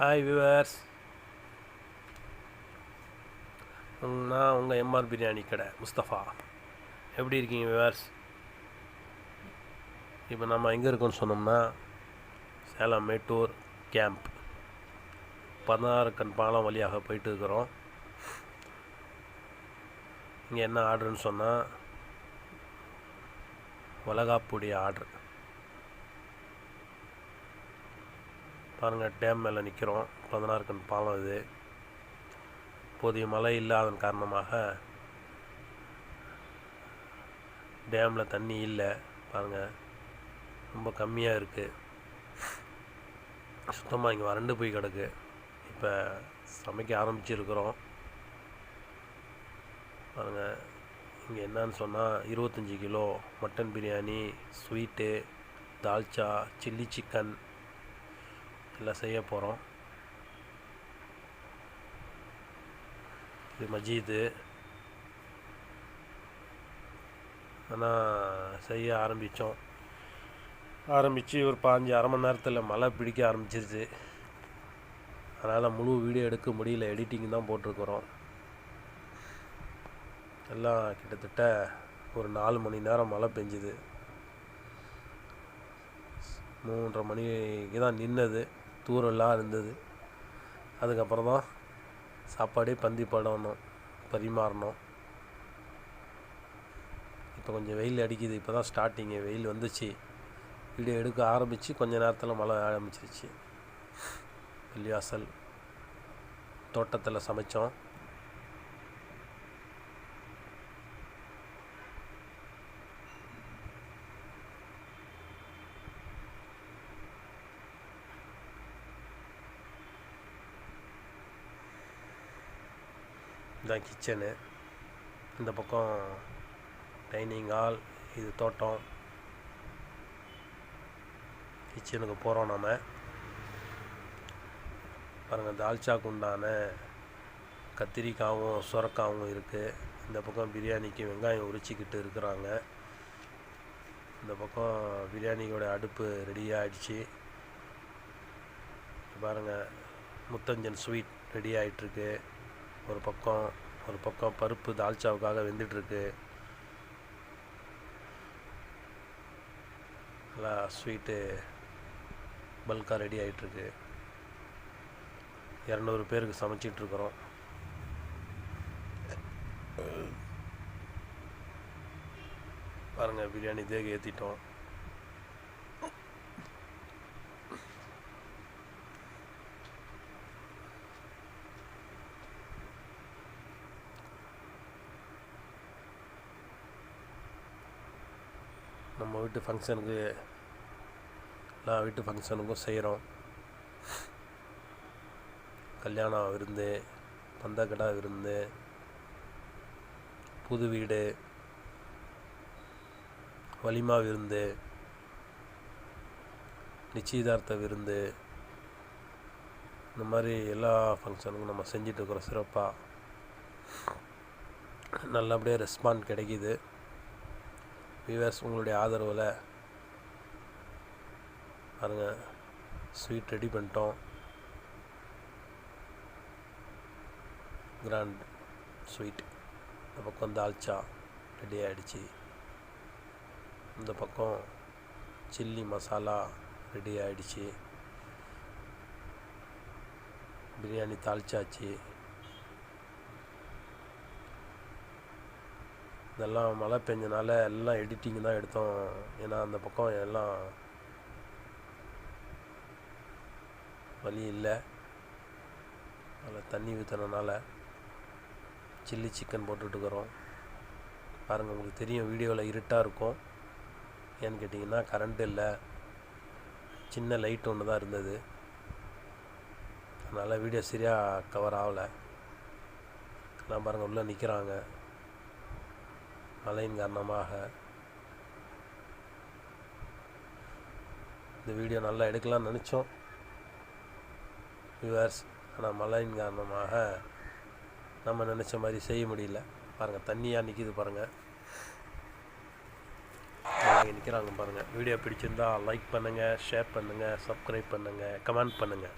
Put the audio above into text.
Hi viewers, நான் உங்கள் MR biryani கடை முஸ்தஃபா. எப்படி இருக்கீங்க வியூவர்ஸ்? இப்போ நம்ம எங்கே இருக்கோம்னு சொன்னோம்னா சேலம் மேட்டூர் கேம்ப் 16 கண் பாலம் வழியாக போயிட்டு இருக்கிறோம். இங்கே என்ன ஆர்டருன்னு சொன்னால் வளகாப்புடைய ஆர்டர். பாருங்கள், டேம் மேலே நிற்கிறோம். 16 கண் பாலம் இது. போதிய மழை இல்லாதன் காரணமாக டேமில் தண்ணி இல்லை. பாருங்கள், ரொம்ப கம்மியாக இருக்குது. சுத்தமாக இங்கே வறண்டு போய் கிடக்கு. இப்போ சமைக்க ஆரம்பிச்சிருக்கிறோம். பாருங்கள், இங்கே என்னன்னு சொன்னால் 25 kilo mutton biryani, sweet, dalcha, chilli chicken எல்லாம் செய்ய போகிறோம். இது மஜீது. ஆனால் செய்ய ஆரம்பித்து ஒரு 5-6 மணி நேரத்தில் மழை பிடிக்க ஆரம்பிச்சிருச்சு. அதனால் முழு வீடியோ எடுக்க முடியல, எடிட்டிங் தான் போட்டிருக்கிறோம். எல்லாம் கிட்டத்தட்ட ஒரு 4 மணி நேரம் மழை பெஞ்சுது. 3:30 மணிக்கு தான் நின்னது. தூரெல்லாம் இருந்தது. அதுக்கப்புறம் தான் சாப்பாடே பந்தி பரிமாறணும். இப்போ கொஞ்சம் வெயில் அடிக்குது. இப்போ தான் ஸ்டார்டிங்கு, வெயில் வந்துச்சு. வீடியோ எடுக்க ஆரம்பித்து கொஞ்ச நேரத்தில் மழை ஆரம்பிச்சிருச்சு. பள்ளிவாசல் தோட்டத்தில் சமைச்சோம். இதுதான் கிச்சனு. இந்த பக்கம் டைனிங் ஹால், இது தோட்டம். கிச்சனுக்கு போகிறோம் நாம். பாருங்கள், தால்ச்சாக்கு உண்டான கத்திரிக்காயும் சுரக்காவும் இருக்குது. இந்த பக்கம் பிரியாணிக்கு வெங்காயம் உரிச்சிக்கிட்டு இருக்கிறாங்க. இந்த பக்கம் பிரியாணியோட அடுப்பு ரெடியாக ஆகிடுச்சு. பாருங்கள், முத்தஞ்சன் ஸ்வீட் ரெடி ஆகிட்டுருக்கு. ஒரு பக்கம் பருப்பு தால்ச்சாவுக்காக வெந்துட்டுருக்கு. நல்லா ஸ்வீட்டு பல்காக ரெடி ஆகிட்டுருக்கு. 200 பேருக்கு சமைச்சிட்ருக்குறோம். பாருங்கள், பிரியாணி தேக ஏற்றிட்டோம். நம்ம வீட்டு ஃபங்க்ஷனுக்கு, எல்லா வீட்டு ஃபங்க்ஷனுக்கும் செய்கிறோம். கல்யாணம் விருந்து, பந்தக்கடா விருந்து, புது வீடு, வலிமா விருந்து, நிச்சயதார்த்த விருந்து, இந்த மாதிரி எல்லா ஃபங்க்ஷனுக்கும் நம்ம செஞ்சிட்ருக்குறோம். சிறப்பாக நல்லபடியாக ரெஸ்பாண்ட் கிடைக்கிது. வியூவர்ஸ், உங்களுடைய ஆதரவில் பாருங்கள், ஸ்வீட் ரெடி பண்ணிட்டோம். Grand sweet. இந்த பக்கம் தால்ச்சா ரெடி ஆகிடுச்சு. இந்த பக்கம் சில்லி மசாலா ரெடி ஆகிடுச்சு. பிரியாணி தால்ச்சாச்சு. இதெல்லாம் மழை பெஞ்சனால எல்லாம் எடிட்டிங் தான் எடுத்தோம். ஏன்னா அந்த பக்கம் எல்லாம் வழி இல்லை. அதில் தண்ணி ஊற்றுறதுனால சில்லி சிக்கன் போட்டுட்ருக்குறோம். பாருங்கள், உங்களுக்கு தெரியும், வீடியோவில் இருட்டாக இருக்கும். ஏன்னு கேட்டிங்கன்னா கரண்ட் இல்லை, சின்ன லைட் ஒன்று தான் இருந்தது. அதனால் வீடியோ சரியாக கவர் ஆகலை. நான் பாருங்கள், உள்ளே நிற்கிறாங்க. மழையின் காரணமாக இந்த வீடியோ நல்லா எடுக்கலாம்னு நினச்சோம் வியூவர்ஸ். ஆனால் மழையின் காரணமாக நம்ம நினச்ச மாதிரி செய்ய முடியல. பாருங்கள், தண்ணியாக நிற்கிது. பாருங்கள், இங்கே நிற்கிறாங்க. பாருங்கள், வீடியோ பிடிச்சிருந்தால் லைக் பண்ணுங்கள், ஷேர் பண்ணுங்கள், சப்ஸ்கிரைப் பண்ணுங்கள், கமெண்ட் பண்ணுங்கள்.